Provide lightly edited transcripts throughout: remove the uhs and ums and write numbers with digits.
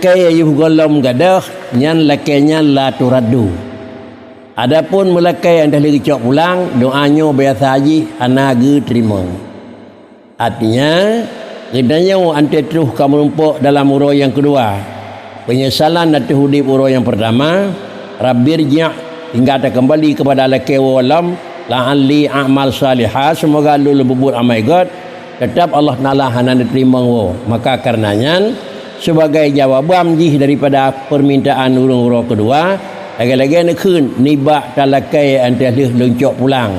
lakai ayuh golom gadah nyan lakainya la turaddu. Adapun melakai yang dah cok pulang, doanya biasa haji ana ge terima. Artinya gedanya ante terus kamu rumpuk dalam urus yang kedua. Penyesalan atas hudib urus yang pertama, rabbirji' hingga tak kembali kepada lakai walam la'alli a'mal salihah, semoga lu lebut amal God, tetap Allah Taala hana terima wo. Maka karenanya sebagai jawaban jih daripada permintaan urus kedua, lagi-lagi nak kun nibak talakai antah luncok pulang.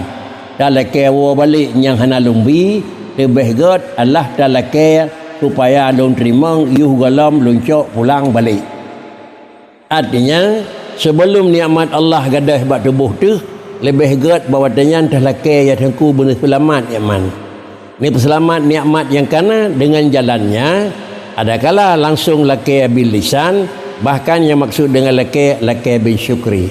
Talakai wa balik yang hana lumbi lebih god Allah talakai supaya long terima yuh galam luncok pulang balik. Artinya sebelum nikmat Allah gadah buat tubuh tu lebih god bahawa dengan talakai yang tengku benar selamat yaman. Ni peselamat nikmat yang kana dengan jalannya adakala langsung lakai bil lisan, bahkan yang maksud dengan lakai bin syukri.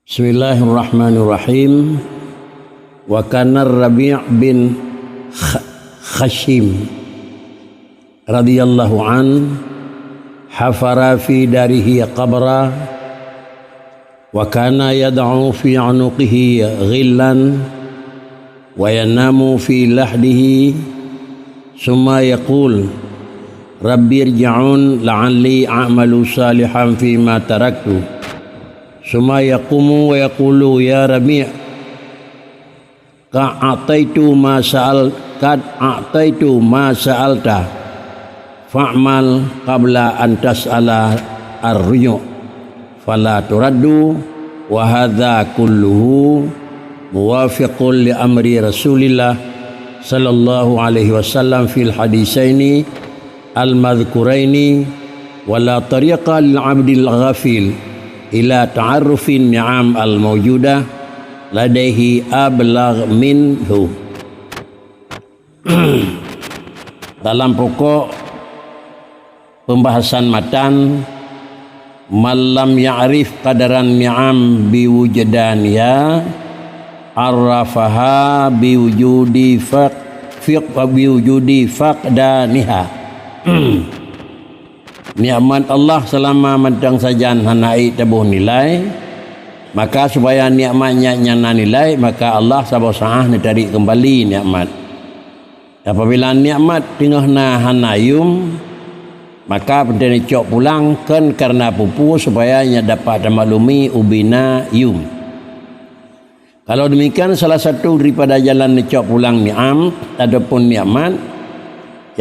Bismillahirrahmanirrahim. Wa kana Rabi' bin Khashim radhiyallahu an hafara fi darihi qabra wa kana yad'u fi 'unuqihi ghillan wa yanamu fi lahdihi summa yaqul rabbi irji'un la'alli a'malu salihan fi ma taraktu summa yaqumu wa yaqulu ya Rabi' ka'ataitu ma sa'alta fa'mal qabla an tas'ala ar-ruju' fala turaddu wa hadha kulluhu muwafiqun li amri Rasulillah sallallahu alaihi wasallam fil hadisaini al-madhkuraini wa la tariqa lil 'abdil ghafil ila ta'arrufin ni'am al-mawjudah ladaihi ablagh minhu. Dalam pokok pembahasan matan, malam ya'rif qadaran ni'am biwujudaniha arrafaha biwujudi faqdaniha. Nikmat Allah selama mentang sajan hanai tabuh nilai, maka supaya nikmatnya nyana nilai, maka Allah sabar sah nak tarik kembali nikmat. Apabila nikmat tengah na hanayum, maka penting cok pulang kan karena pupu supaya nya dapat maklumi ubina yum. Kalau demikian salah satu daripada jalan cok pulang ni'am ataupun nikmat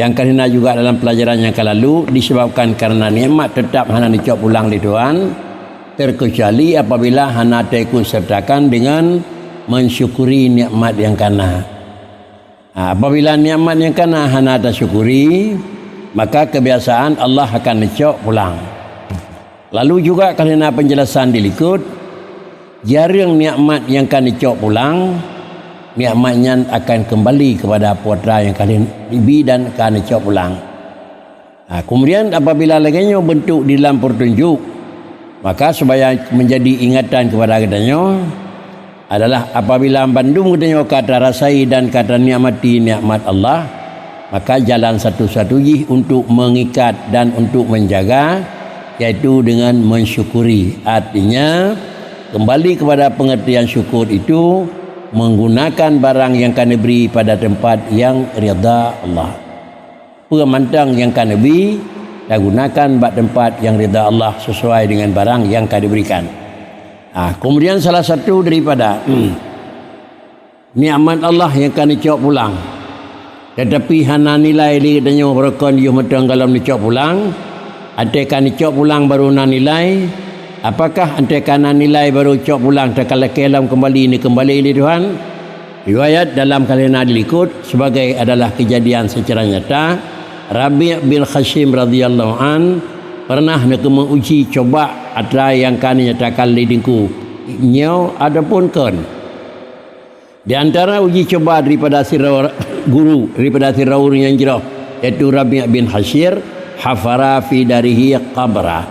yang kerana juga dalam pelajaran yang lalu disebabkan karena nikmat tetap hana cok pulang di Tuhan, terkecuali apabila hana ikut sertakan dengan mensyukuri nikmat yang kana. Apabila nikmat yang kana hana tersyukuri, maka kebiasaan Allah akan necok pulang. Lalu juga kerana penjelasan dilikut, jarang nikmat yang akan necok pulang, nikmatnya akan kembali kepada putra yang kalian ibi dan akan necok pulang. Kemudian apabila lagi bentuk di dalam pertunjuk, maka supaya menjadi ingatan kepada katanya adalah apabila bandung katanya kata rasai dan kata nikmati nikmat Allah, maka jalan satu-satunya untuk mengikat dan untuk menjaga yaitu dengan mensyukuri. Artinya kembali kepada pengertian syukur itu menggunakan barang yang kena beri pada tempat yang rida Allah. Pemantang yang kena beri dan gunakan pada tempat yang rida Allah sesuai dengan barang yang kena diberikan. Kemudian salah satu daripada nikmat Allah yang kena cok pulang, tetapi hana nilai dia katanya berkon dia metang kalau dicok pulang, antekan dicok pulang baru na nilai. Apakah antekan nilai baru cok pulang tak kala kelam kembali ni kembali di Tuhan? Riwayat dalam kalena dilikut sebagai adalah kejadian secara nyata. Rabi' bin Khashim radhiyallahu an pernah nak menguji coba ada yang kan nyatakan lidingku nyau adapun kon. Di antara uji coba daripada guru daripada Firaun yang jero iaitu Rabi' bin hafara fi darihi qabra.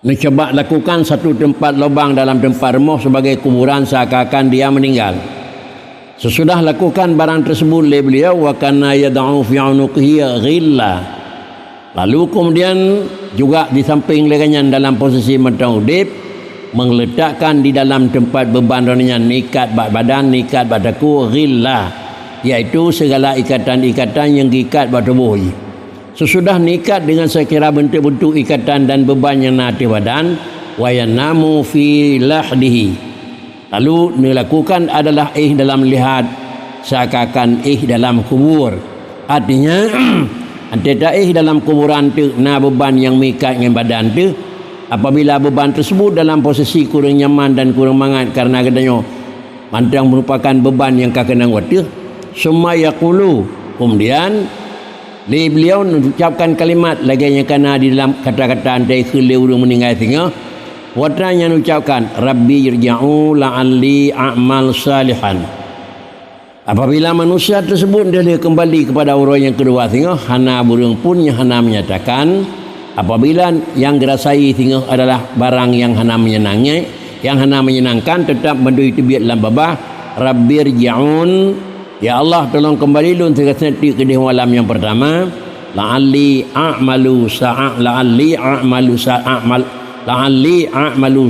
Mencoba lakukan satu tempat lubang dalam tempat rumah sebagai kuburan seakan-akan dia meninggal. Sesudah lakukan barang tersebut oleh beliau, wa kana yad'u fi 'unuqihi ghilla. Lalu kemudian juga di samping lehernya dalam posisi mentang udip, meletakkan di dalam tempat beban dirinya nikat badan, nikat badaku, ghilla, iaitu segala ikatan-ikatan yang diikat pada tubuh. Sesudah nikat dengan sekira bentuk-bentuk ikatan dan beban yang ada di badan, wa yanamu fi lahdihi. Lalu dilakukan adalah dalam lihat seakan dalam kubur. Artinya antara dalam kuburan tu na beban yang mikat dengan badan tu, apabila beban tersebut dalam posisi kurang nyaman dan kurang mangat karena katanya mantang merupakan beban yang kena waktu, summa yaqulu, kemudian beliau mengucapkan kalimat lagi yang kena di dalam kata-kata antai khilai urang meninggal tengah, watanya mengucapkan rabbi irja'u la'alli a'mal salihan. Apabila manusia tersebut dia kembali kepada orang yang kedua tengah, hana burung pun yang hana menyatakan apabila yang dirasai tengah adalah barang yang hana menyenangnya, yang hana menyenangkan, tetap mendui tebiat dalam babah rabbi irja'un, ya Allah tolong kembali lun terkasih ke di malam yang pertama, la'alli a'malu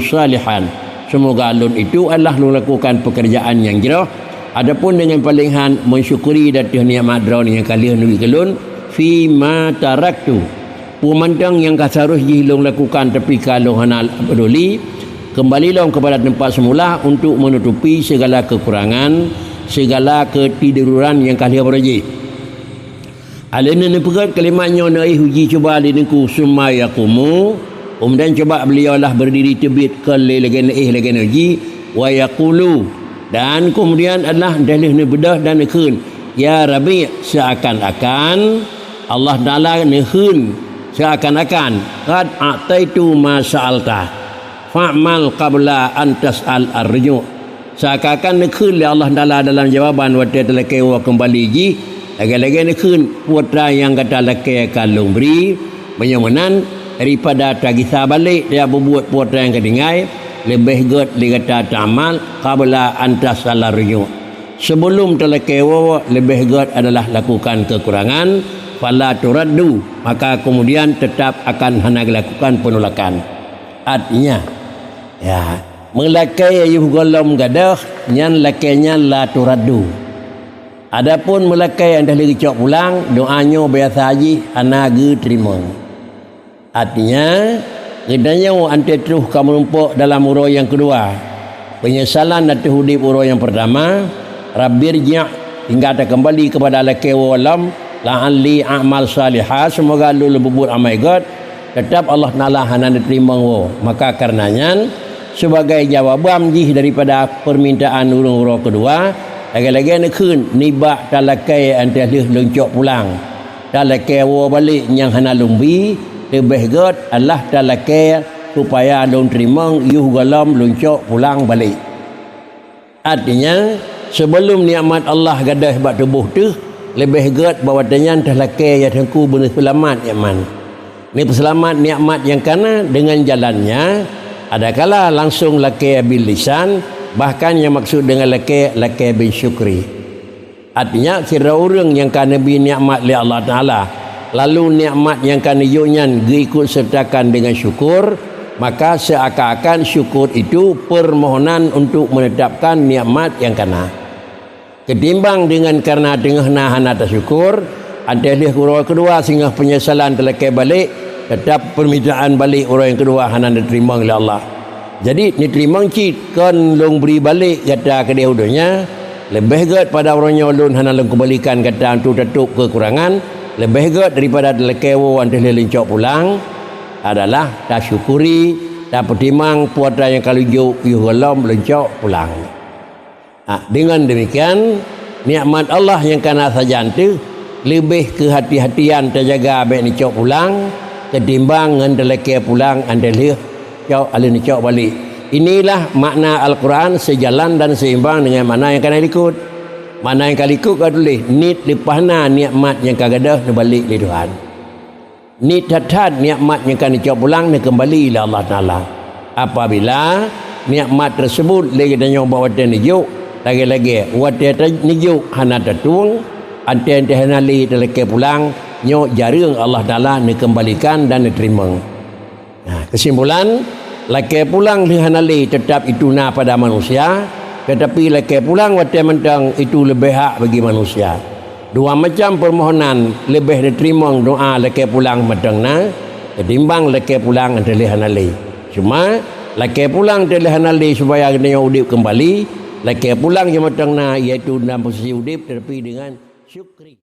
salihan. Semoga lun itu adalah melakukan pekerjaan yang jerah. Adapun dengan palingan mensyukuri datih nikmat draun yang kalian nui kelun fi ma taraktu, pemandang yang kasarus jihilung lakukan tapi kalau hana peduli, kembalilah kepada tempat semula untuk menutupi segala kekurangan, segala ketiduran yang kalian berjih. Alina ni pegat kalimatnya naik uji coba diniku summa yaqumu, kemudian coba beliau lah berdiri tebit ke legen uji wa yaqulu, dan kemudian adalah dalih ni bedah dan nekhun ya Rabbi, seakan-akan Allah Ta'ala nekhun seakan-akan qad a'taitu ma sa'alta fa'mal qabla an tas'al ar-ruju', seakan-akan nekhun Allah Ta'ala dalam jawaban waktu telekewa kembali ji lagi-lagi nekhun putra yang kata laki kalung beri menyamanan daripada tagisa balik dia berbuat putra yang kedingai lebih good dikata ta'amal qabla antas ala rujuk, sebelum telekewa lebih good adalah lakukan kekurangan, fala turaddu, maka kemudian tetap akan hana lakukan penolakan. Artinya ya melakai ayuh golom gadah nyan lakainya la turaddu. Adapun melakai anda lagi cok pulang doanya biasa haji anaga terima. Artinya kedanya ante terus kamu numpuk dalam urau yang kedua, penyesalan dan terhudip urau yang pertama, rabbirji' hingga ada kembali kepada laki walam la'alli a'mal salihah, semoga lu lebubut amal God, tetap Allah Ta'ala hana diterima wo. Maka karenanya sebagai jawaban jih daripada permintaan urau kedua, lagi-lagi nekun nibak talakai ante luncuk pulang talakai wo balik yang hana lumbi, lebih god Allah talakai supaya lun terima yuh galam luncuk pulang balik. Artinya sebelum nikmat Allah gadah buat tubuh tu lebih god bahawanya talakai ya tengku benar selamat yaman. Ni peselamat nikmat yang kana dengan jalannya adakala langsung lakai bil lisan, bahkan yang maksud dengan lakai bil syukri. Artinya kira orang yang kana bi nikmat li Allah Taala, lalu nikmat yang kan yunyan diikut sertakan dengan syukur, maka seakan-akan syukur itu permohonan untuk menetapkan nikmat yang kena. Ketimbang dengan karena tengah nahan atas syukur, ada urang kedua sehingga penyesalan terlekai balik, tetap permintaan balik orang yang kedua hana diterima oleh Allah. Jadi diterima cik kan long beri balik kata ke dia udahnya, lebih good pada orangnya ulun hana long kembalikan kata untuk tutup kekurangan, lebih good daripada lekewo antes lelincok pulang adalah tak syukuri, tak pertimang puasa yang kalau yuh galam lencok pulang. Dengan demikian nikmat Allah yang kana saja tu lebih kehati-hatian terjaga baik nicok pulang ketimbang ngan leke pulang andelih cok alih nicok balik. Inilah makna Al-Quran sejalan dan seimbang dengan mana yang kana ikut. Mana yang kali ikut kau tulis nit lepahna nikmat yang kagadah balik di Tuhan. ni tatat nikmat yang kan dicop pulang ni kembali ila Allah Taala. Apabila nikmat tersebut lagi dan nyoba watan nijuk lagi-lagi watan nijuk hana tertung anten tehanali terleke pulang nyo jarang Allah Taala ni kembalikan dan diterima. Nah, kesimpulan laki pulang dihanali tetap itu na pada manusia, tetapi laki pulang watan mentang itu lebih hak bagi manusia. Dua macam permohonan lebih diterima doa laki pulang matangna ketimbang laki pulang terlihanali. Cuma laki pulang terlihanali supaya dia udip kembali, laki pulang yang matangna iaitu dalam posisi udip tetapi dengan syukri.